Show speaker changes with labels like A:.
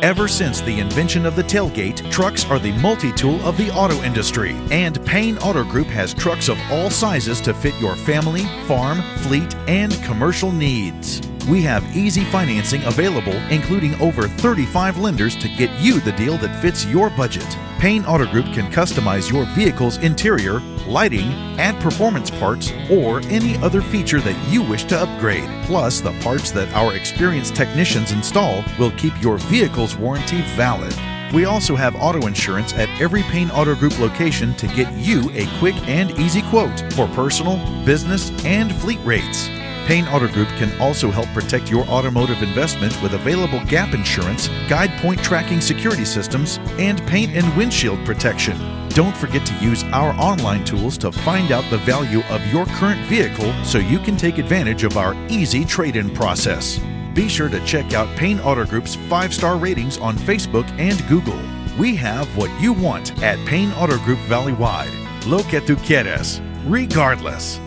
A: Ever since the invention of the tailgate, trucks are the multi-tool of the auto industry, and Payne Auto Group has trucks of all sizes to fit your family, farm, fleet, and commercial needs. We have easy financing available, including over 35 lenders to get you the deal that fits your budget. Payne Auto Group can customize your vehicle's interior, lighting, add performance parts, or any other feature that you wish to upgrade. Plus, the parts that our experienced technicians install will keep your vehicle's warranty valid. We also have auto insurance at every Payne Auto Group location to get you a quick and easy quote for personal, business, and fleet rates. Payne Auto Group can also help protect your automotive investment with available gap insurance, guide point tracking security systems, and paint and windshield protection. Don't forget to use our online tools to find out the value of your current vehicle so you can take advantage of our easy trade-in process. Be sure to check out Payne Auto Group's 5-star ratings on Facebook and Google. We have what you want at Payne Auto Group Valley-wide. Lo que tú quieres, regardless.